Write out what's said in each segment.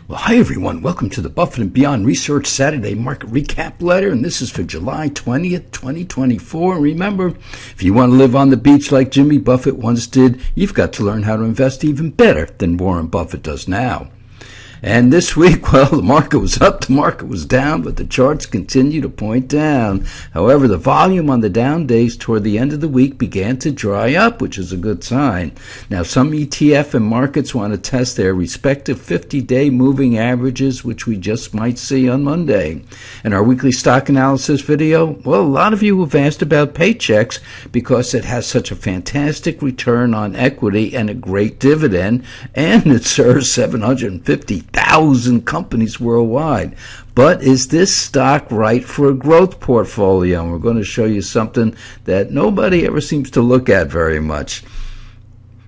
Well, hi everyone. Welcome to the Buffett and Beyond Research Saturday Market Recap Letter, and this is for July 20th, 2024. And remember, if you want to live on the beach like Jimmy Buffett once did, you've got to learn how to invest even better than Warren Buffett does now. And this week, well, the market was up, the market was down, but the charts continue to point down. However, the volume on the down days toward the end of the week began to dry up, which is a good sign. Now, some ETF and markets want to test their respective 50-day moving averages, which we just might see on Monday. And our weekly stock analysis video, well, a lot of you have asked about Paychex because it has such a fantastic return on equity and a great dividend, and it serves 750,000 companies worldwide. But is this stock right for a growth portfolio? And we're going to show you something that nobody ever seems to look at very much.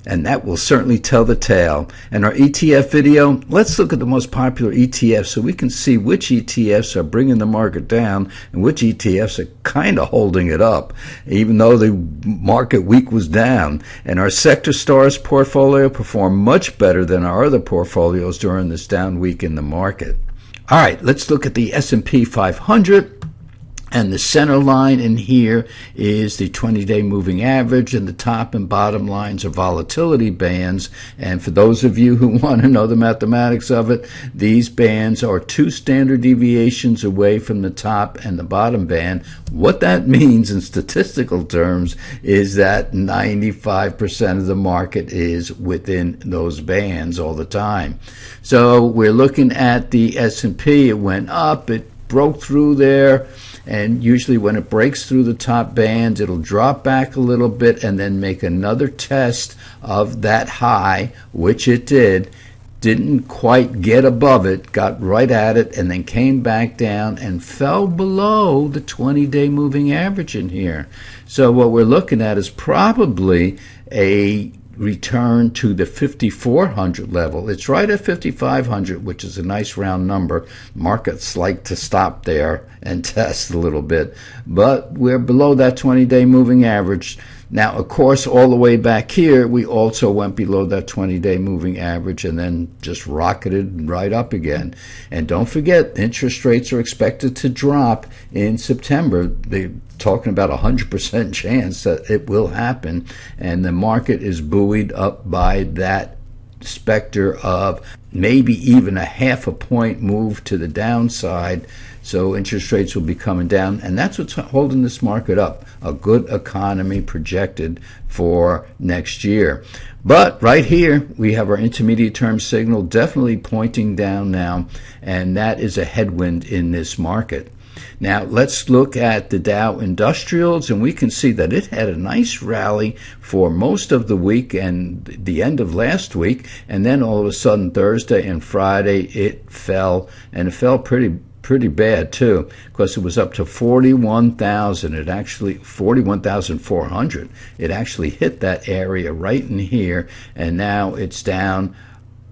And that will certainly tell the tale. And our ETF video, let's look at the most popular ETFs so we can see which ETFs are bringing the market down and which ETFs are kind of holding it up, even though the market week was down. And our Sector Stars portfolio performed much better than our other portfolios during this down week in the market. All right, let's look at the S&P 500. And the center line in here is the 20-day moving average, and the top and bottom lines are volatility bands. And for those of you who want to know the mathematics of it, these bands are 2 standard deviations away from the top and the bottom band. What that means in statistical terms is that 95% of the market is within those bands all the time. So we're looking at the S&P. It went up, it broke through there. And usually when it breaks through the top bands, it'll drop back a little bit and then make another test of that high, which it did. Didn't quite get above it, got right at it, and then came back down and fell below the 20-day moving average in here. So what we're looking at is probably a return to the 5,400 level. It's right at 5,500, which is a nice round number. Markets like to stop there and test a little bit, but we're below that 20-day moving average. Now, of course, all the way back here, we also went below that 20-day moving average and then just rocketed right up again. And don't forget, interest rates are expected to drop in September. They're talking about 100% chance that it will happen, and the market is buoyed up by that specter of maybe even a half a point move to the downside. So interest rates will be coming down, and that's what's holding this market up, a good economy projected for next year. But right here, we have our intermediate term signal definitely pointing down now, and that is a headwind in this market. Now, let's look at the Dow Industrials, and we can see that it had a nice rally for most of the week and the end of last week, and then all of a sudden Thursday and Friday it fell, and it fell pretty bad too, because it was up to 41,000. It actually 41,400. It actually hit that area right in here, and now it's down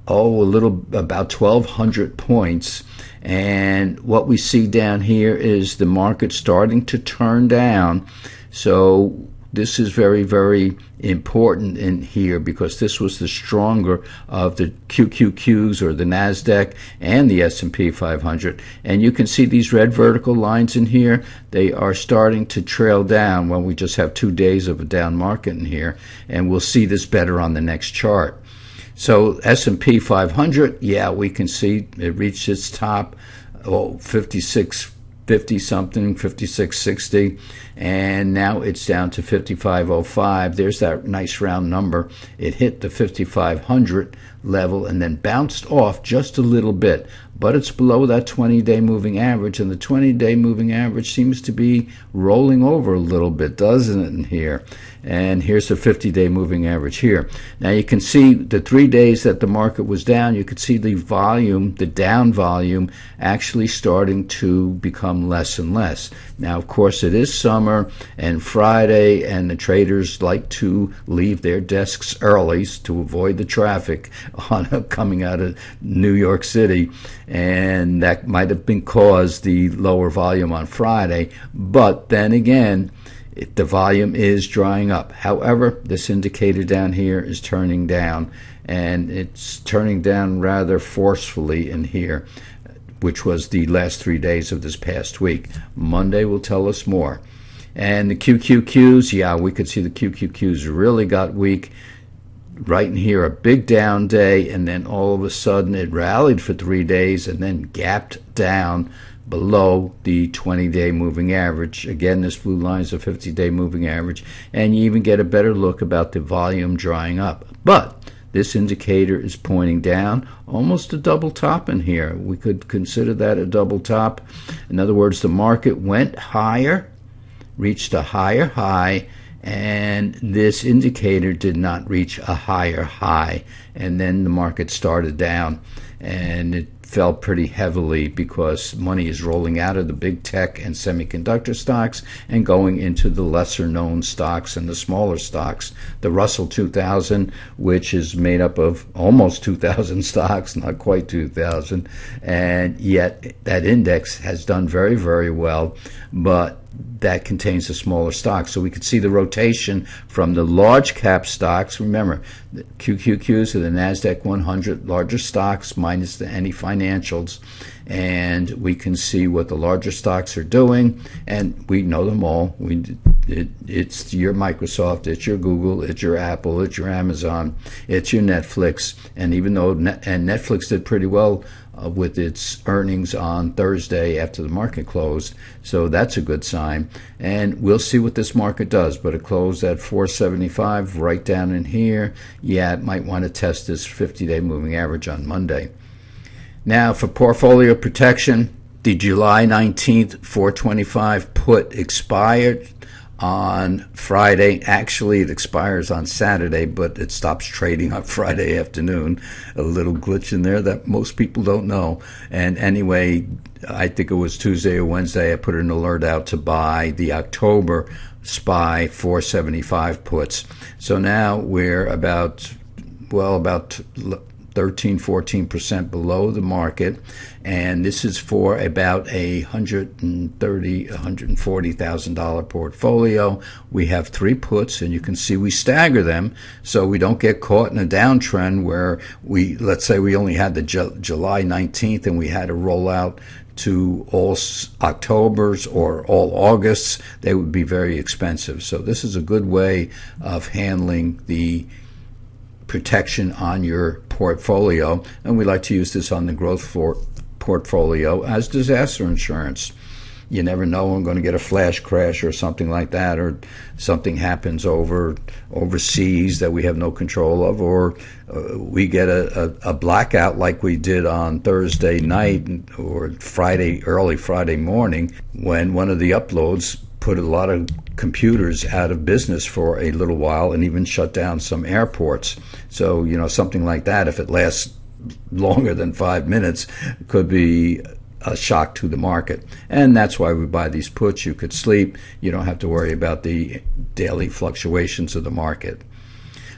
about 1,200 points. And what we see down here is the market starting to turn down. So this is very, very important in here, because this was the stronger of the QQQs, or the NASDAQ, and the S&P 500. And you can see these red vertical lines in here. They are starting to trail down when we just have 2 days of a down market in here. And we'll see this better on the next chart. So S&P 500, yeah, we can see it reached its top, 5650 something, 5660, and now it's down to 5505. There's that nice round number. It hit the 5500 level and then bounced off just a little bit, but it's below that 20-day moving average, and the 20-day moving average seems to be rolling over a little bit, doesn't it, in here? And here's the 50-day moving average here. Now you can see the 3 days that the market was down, you could see the volume, the down volume, actually starting to become less and less. Now, of course, it is summer and Friday, and the traders like to leave their desks early to avoid the traffic coming out of New York City, and that might have been caused the lower volume on Friday. But then again, the volume is drying up. However, this indicator down here is turning down, and it's turning down rather forcefully in here, which was the last 3 days of this past week. Monday will tell us more. And the QQQs, yeah, we could see the QQQs really got weak right in here, a big down day, and then all of a sudden it rallied for 3 days and then gapped down below the 20-day moving average. Again, this blue line is a 50-day moving average, and you even get a better look about the volume drying up. But this indicator is pointing down, almost a double top in here. We could consider that a double top. In other words, the market went higher, reached a higher high, and this indicator did not reach a higher high, and then the market started down, and it fell pretty heavily because money is rolling out of the big tech and semiconductor stocks and going into the lesser known stocks and the smaller stocks. The Russell 2000, which is made up of almost 2,000 stocks, not quite 2,000, and yet that index has done very, very well, but that contains the smaller stocks. So we could see the rotation from the large cap stocks. Remember, the QQQs are the NASDAQ 100 larger stocks minus any financials. And we can see what the larger stocks are doing. And we know them all. It's your Microsoft, it's your Google, it's your Apple, it's your Amazon, it's your Netflix. And even though Netflix did pretty well with its earnings on Thursday after the market closed, so that's a good sign. And we'll see what this market does, but it closed at 475 right down in here. Yeah, it might want to test this 50-day moving average on Monday. Now for portfolio protection, the July 19th 425 put expired on Friday. Actually, it expires on Saturday, but it stops trading on Friday afternoon. A little glitch in there that most people don't know. And anyway, I think it was Tuesday or Wednesday, I put an alert out to buy the October SPY 475 puts. So now we're about 13-14% below the market, and this is for about a $140,000 portfolio. We have 3 puts, and you can see we stagger them so we don't get caught in a downtrend where let's say we only had the July 19th and we had to roll out to all Octobers or all Augusts. They would be very expensive. So this is a good way of handling the protection on your portfolio, and we like to use this on the growth portfolio as disaster insurance. You never know when we're going to get a flash crash or something like that, or something happens overseas that we have no control of, or we get a blackout like we did on Thursday night or early Friday morning, when one of the uploads put a lot of computers out of business for a little while and even shut down some airports. So, something like that, if it lasts longer than 5 minutes, could be a shock to the market. And that's why we buy these puts. You could sleep. You don't have to worry about the daily fluctuations of the market.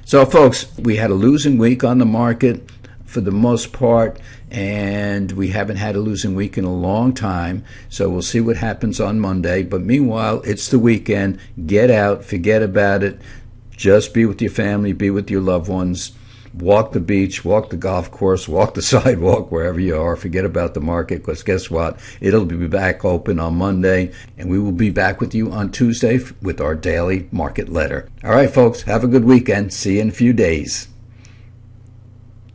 So, folks, we had a losing week on the market for the most part, and we haven't had a losing week in a long time, so we'll see what happens on Monday. But meanwhile, it's the weekend. Get out, forget about it, just be with your family, be with your loved ones, walk the beach, walk the golf course, walk the sidewalk, wherever you are. Forget about the market, because guess what, it'll be back open on Monday, and we will be back with you on Tuesday with our daily market letter. All right, folks, have a good weekend. See you in a few days.